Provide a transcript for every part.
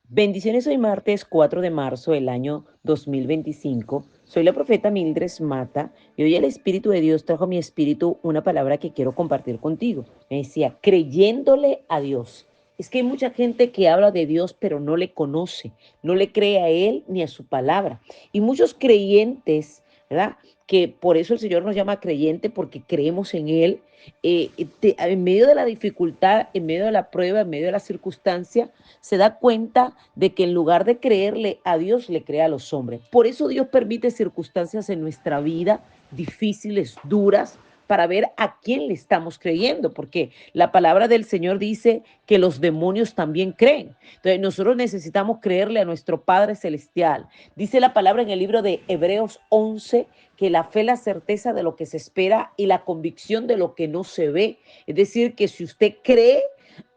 Bendiciones, hoy martes 4 de marzo del año 2025. Soy la profeta Mildred Mata y hoy el Espíritu de Dios trajo a mi espíritu una palabra que quiero compartir contigo. Me decía, creyéndole a Dios. Es que hay mucha gente que habla de Dios pero no le conoce, no le cree a Él ni a su palabra. Y muchos creyentes, ¿verdad? Que por eso el Señor nos llama creyente porque creemos en Él. En medio de la dificultad, en medio de la prueba, en medio de la circunstancia, se da cuenta de que en lugar de creerle a Dios, le cree a los hombres. Por eso Dios permite circunstancias en nuestra vida difíciles, duras, para ver a quién le estamos creyendo, porque la palabra del Señor dice que los demonios también creen. Entonces nosotros necesitamos creerle a nuestro Padre Celestial. Dice la palabra en el libro de Hebreos 11 que la fe es la certeza de lo que se espera y la convicción de lo que no se ve. Es decir, que si usted cree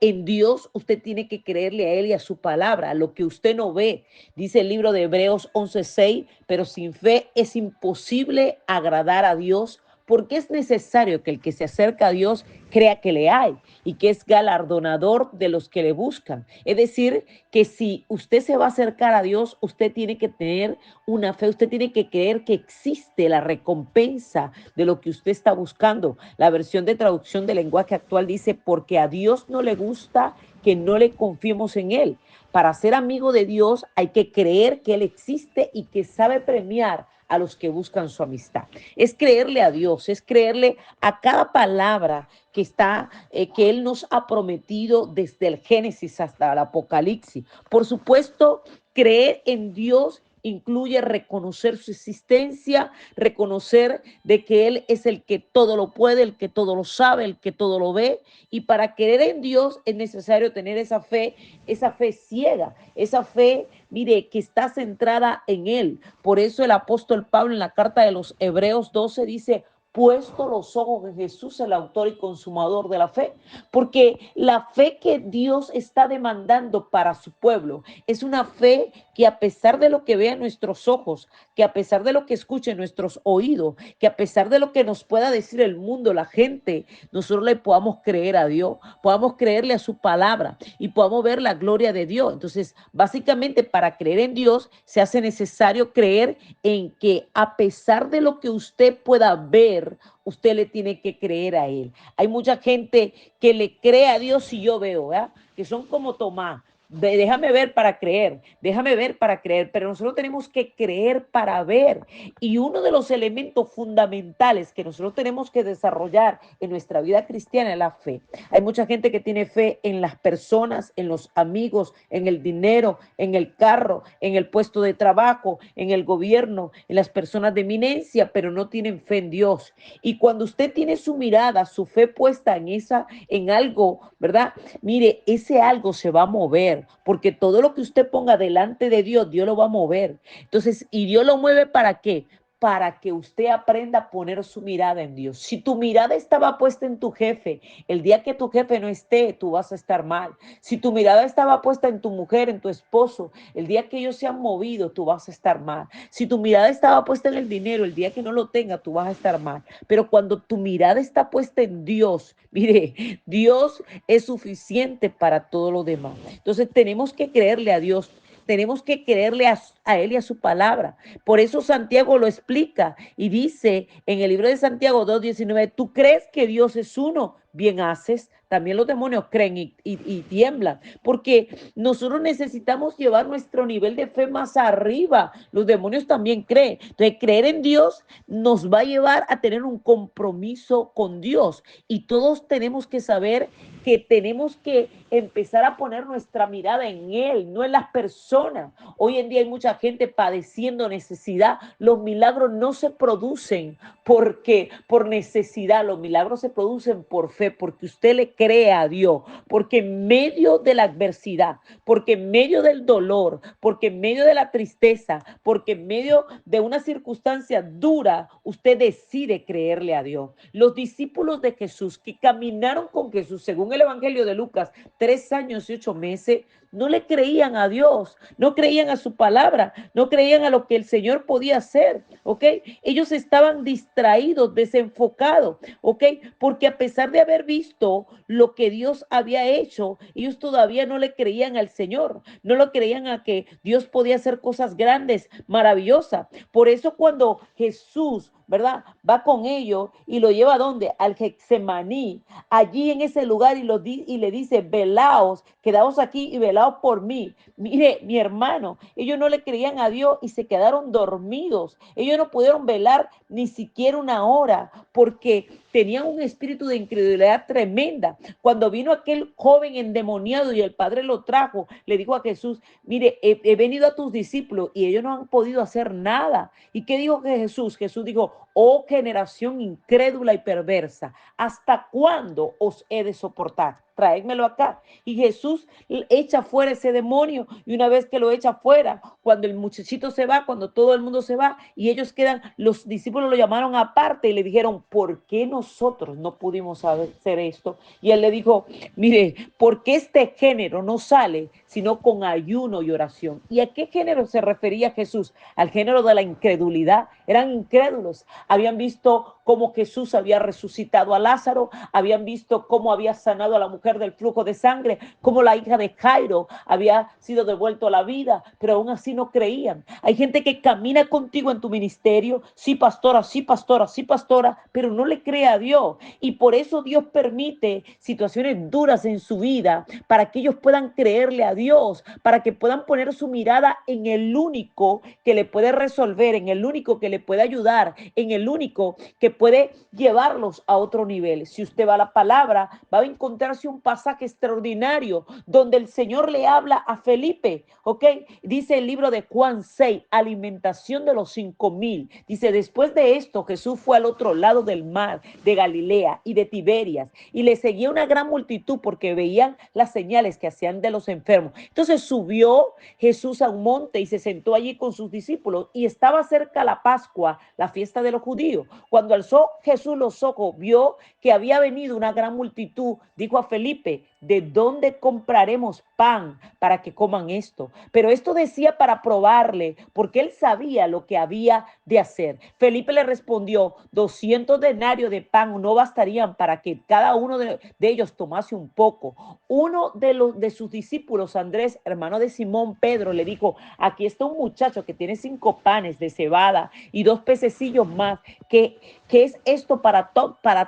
en Dios, usted tiene que creerle a Él y a su palabra, a lo que usted no ve. Dice el libro de Hebreos 11:6, pero sin fe es imposible agradar a Dios, porque es necesario que el que se acerca a Dios crea que le hay y que es galardonador de los que le buscan. Es decir, que si usted se va a acercar a Dios, usted tiene que tener una fe, usted tiene que creer que existe la recompensa de lo que usted está buscando. La versión de traducción del lenguaje actual dice, porque a Dios no le gusta que no le confiemos en Él. Para ser amigo de Dios hay que creer que Él existe y que sabe premiar a los que buscan su amistad. Es creerle a Dios, es creerle a cada palabra que Él nos ha prometido desde el Génesis hasta el Apocalipsis. Por supuesto, creer en Dios incluye reconocer su existencia, reconocer de que Él es el que todo lo puede, el que todo lo sabe, el que todo lo ve. Y para creer en Dios es necesario tener esa fe ciega, esa fe, mire, que está centrada en Él. Por eso el apóstol Pablo en la carta de los Hebreos 12 dice, puesto los ojos en Jesús, el autor y consumador de la fe, porque la fe que Dios está demandando para su pueblo es una fe que a pesar de lo que vean nuestros ojos, que a pesar de lo que escuchen nuestros oídos, que a pesar de lo que nos pueda decir el mundo, la gente, nosotros le podamos creer a Dios, podamos creerle a su palabra y podamos ver la gloria de Dios. Entonces, básicamente para creer en Dios se hace necesario creer en que a pesar de lo que usted pueda ver, usted le tiene que creer a Él. Hay mucha gente que le cree a Dios si yo veo, ¿verdad? Que son como Tomás. Déjame ver para creer, déjame ver para creer, pero nosotros tenemos que creer para ver. Y uno de los elementos fundamentales que nosotros tenemos que desarrollar en nuestra vida cristiana es la fe. Hay mucha gente que tiene fe en las personas, en los amigos, en el dinero, en el carro, en el puesto de trabajo, en el gobierno, en las personas de eminencia, pero no tienen fe en Dios. Y cuando usted tiene su mirada, su fe puesta en algo, ¿verdad? Mire, ese algo se va a mover, porque todo lo que usted ponga delante de Dios, Dios lo va a mover. Entonces, ¿y Dios lo mueve para qué? Para que usted aprenda a poner su mirada en Dios. Si tu mirada estaba puesta en tu jefe, el día que tu jefe no esté, tú vas a estar mal. Si tu mirada estaba puesta en tu mujer, en tu esposo, el día que ellos se han movido, tú vas a estar mal. Si tu mirada estaba puesta en el dinero, el día que no lo tenga, tú vas a estar mal. Pero cuando tu mirada está puesta en Dios, mire, Dios es suficiente para todo lo demás. Entonces tenemos que creerle a Dios. Tenemos que creerle a Él y a su palabra. Por eso Santiago lo explica y dice en el libro de Santiago 2:19, tú crees que Dios es uno, bien haces. También los demonios creen y tiemblan, porque nosotros necesitamos llevar nuestro nivel de fe más arriba. Los demonios también creen. Entonces, creer en Dios nos va a llevar a tener un compromiso con Dios. Y todos tenemos que saber que tenemos que empezar a poner nuestra mirada en Él, no en las personas. Hoy en día hay mucha gente padeciendo necesidad. Los milagros no se producen porque por necesidad, los milagros se producen por fe, porque usted le cree a Dios, porque en medio de la adversidad, porque en medio del dolor, porque en medio de la tristeza, porque en medio de una circunstancia dura, usted decide creerle a Dios. Los discípulos de Jesús que caminaron con Jesús, según el Evangelio de Lucas, 3 años y 8 meses, no le creían a Dios, no creían a su palabra, no creían a lo que el Señor podía hacer, ¿ok? Ellos estaban distraídos, desenfocados, ¿ok? Porque a pesar de haber visto lo que Dios había hecho, ellos todavía no le creían al Señor, no lo creían a que Dios podía hacer cosas grandes, maravillosas. Por eso cuando Jesús, ¿verdad? Va con ellos y lo lleva a ¿dónde? Al Getsemaní, allí en ese lugar y le dice, velaos, quedaos aquí y velaos por mí. Mire, mi hermano, ellos no le creían a Dios y se quedaron dormidos. Ellos no pudieron velar ni siquiera una hora porque tenían un espíritu de incredulidad tremenda. Cuando vino aquel joven endemoniado y el Padre lo trajo, le dijo a Jesús, mire, he venido a tus discípulos y ellos no han podido hacer nada. ¿Y qué dijo Jesús? Jesús dijo, oh generación incrédula y perversa, ¿hasta cuándo os he de soportar? Traédmelo acá. Y Jesús echa fuera ese demonio y una vez que lo echa fuera, cuando el muchachito se va, cuando todo el mundo se va y ellos quedan, los discípulos lo llamaron aparte y le dijeron, ¿por qué nosotros no pudimos hacer esto? Y él le dijo, mire, porque este género no sale sino con ayuno y oración. ¿Y a qué género se refería Jesús? Al género de la incredulidad. Eran incrédulos. Habían visto cómo Jesús había resucitado a Lázaro, habían visto cómo había sanado a la mujer del flujo de sangre, cómo la hija de Jairo había sido devuelto a la vida, pero aún así no creían. Hay gente que camina contigo en tu ministerio, sí pastora, sí pastora, sí pastora, pero no le cree a Dios. Y por eso Dios permite situaciones duras en su vida para que ellos puedan creerle a Dios, para que puedan poner su mirada en el único que le puede resolver, en el único que le puede ayudar, en el único que puede llevarlos a otro nivel. Si usted va a la palabra, va a encontrarse un pasaje extraordinario donde el Señor le habla a Felipe, ¿ok? Dice el libro de Juan 6, alimentación de los 5,000. Dice, después de esto, Jesús fue al otro lado del mar de Galilea y de Tiberias y le seguía una gran multitud porque veían las señales que hacían de los enfermos. Entonces subió Jesús a un monte y se sentó allí con sus discípulos y estaba cerca la Pascua, la fiesta de los judíos. Cuando alzó Jesús los ojos, vio que había venido una gran multitud, dijo a Felipe, ¿de dónde compraremos pan para que coman esto? Pero esto decía para probarle, porque él sabía lo que había de hacer. Felipe le respondió, 200 denarios de pan no bastarían para que cada uno de ellos tomase un poco. Uno de sus discípulos, Andrés, hermano de Simón Pedro, le dijo, aquí está un muchacho que tiene 5 panes de cebada y 2 pececillos más, que es esto para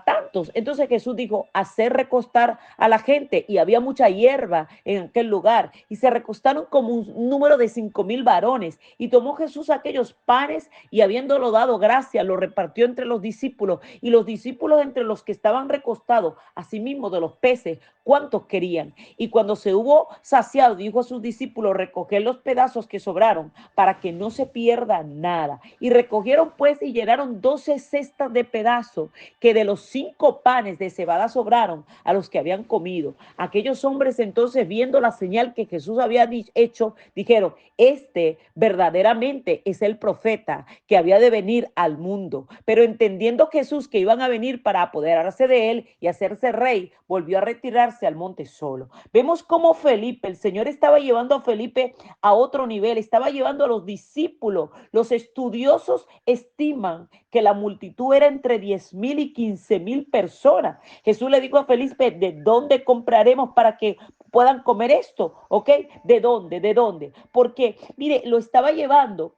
tantos. Entonces Jesús dijo, hacer recostar a la gente, y había mucha hierba en aquel lugar, y se recostaron como un número de 5,000 varones, y tomó Jesús aquellos panes, y habiéndolo dado gracia, lo repartió entre los discípulos, y los discípulos entre los que estaban recostados, asimismo de los peces, cuántos querían. Y cuando se hubo saciado, dijo a sus discípulos, recoger los pedazos que sobraron, para que no se pierda nada. Y recogieron pues y llenaron 12 cestas de pedazos, que de los 5 panes de cebada sobraron a los que habían comido. Aquellos hombres entonces, viendo la señal que Jesús había hecho, dijeron, este verdaderamente es el profeta que había de venir al mundo. Pero entendiendo Jesús que iban a venir para apoderarse de él y hacerse rey, volvió a retirarse al monte solo. Vemos cómo Felipe, el Señor estaba llevando a Felipe a otro nivel, estaba llevando a los discípulos. Los estudiosos estiman que la multitud era entre 10,000 y 15,000 personas. Jesús le dijo a Felipe, ¿de dónde compraremos para que puedan comer esto? ¿Ok? ¿De dónde? ¿De dónde? Porque, mire, lo estaba llevando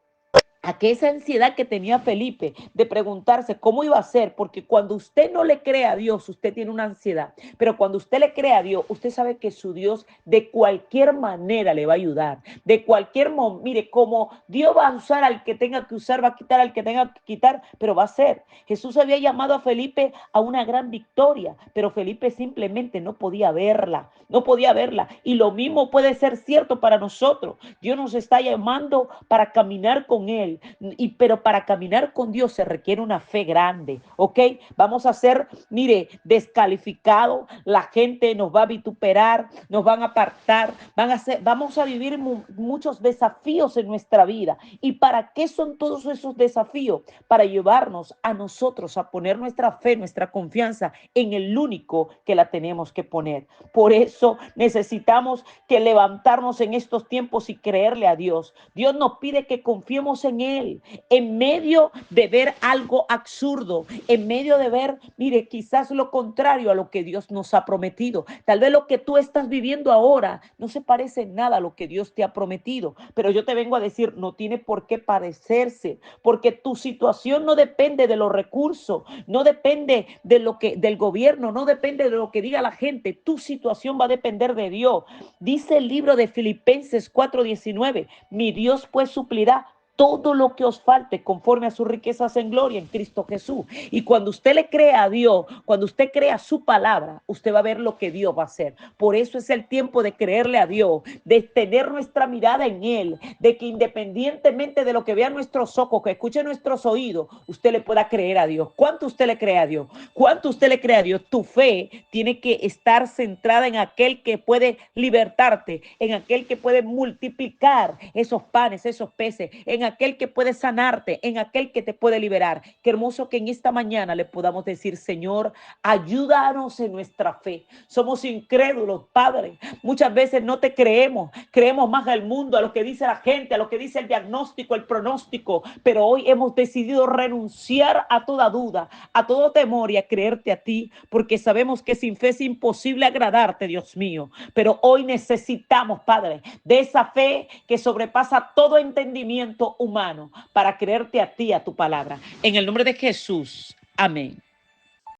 a que esa ansiedad que tenía Felipe de preguntarse cómo iba a ser, porque cuando usted no le cree a Dios, usted tiene una ansiedad, pero cuando usted le cree a Dios, usted sabe que su Dios de cualquier manera le va a ayudar, de cualquier modo, mire, como Dios va a usar al que tenga que usar, va a quitar al que tenga que quitar, pero va a ser. Jesús había llamado a Felipe a una gran victoria, pero Felipe simplemente no podía verla, no podía verla, y lo mismo puede ser cierto para nosotros. Dios nos está llamando para caminar con Él, Él. Pero para caminar con Dios se requiere una fe grande, ¿ok? Vamos a ser, mire, descalificados, la gente nos va a vituperar, nos van a apartar, vamos a vivir muchos desafíos en nuestra vida. ¿Y para qué son todos esos desafíos? Para llevarnos a nosotros a poner nuestra fe, nuestra confianza en el único que la tenemos que poner. Por eso necesitamos que levantarnos en estos tiempos y creerle a Dios. Dios nos pide que confiemos en Él, en medio de ver algo absurdo, en medio de ver, mire, quizás lo contrario a lo que Dios nos ha prometido. Tal vez lo que tú estás viviendo ahora no se parece en nada a lo que Dios te ha prometido, pero yo te vengo a decir, no tiene por qué parecerse, porque tu situación no depende de los recursos, no depende de lo que del gobierno, no depende de lo que diga la gente. Tu situación va a depender de Dios. Dice el libro de Filipenses 4:19, mi Dios pues suplirá todo lo que os falte conforme a sus riquezas en gloria en Cristo Jesús. Y cuando usted le crea a Dios, cuando usted crea su palabra, usted va a ver lo que Dios va a hacer. Por eso es el tiempo de creerle a Dios, de tener nuestra mirada en Él, de que independientemente de lo que vean nuestros ojos, que escuchen nuestros oídos, usted le pueda creer a Dios. ¿Cuánto usted le cree a Dios? ¿Cuánto usted le cree a Dios? Tu fe tiene que estar centrada en aquel que puede libertarte, en aquel que puede multiplicar esos panes, esos peces, en aquel que puede sanarte, en aquel que te puede liberar. Qué hermoso que en esta mañana le podamos decir, Señor, ayúdanos en nuestra fe. Somos incrédulos, Padre. Muchas veces no te creemos más al mundo, a lo que dice la gente, a lo que dice el diagnóstico, el pronóstico, pero hoy hemos decidido renunciar a toda duda, a todo temor y a creerte a ti, porque sabemos que sin fe es imposible agradarte, Dios mío. Pero hoy necesitamos, Padre, de esa fe que sobrepasa todo entendimiento humano para creerte a ti, a tu palabra. En el nombre de Jesús. Amén.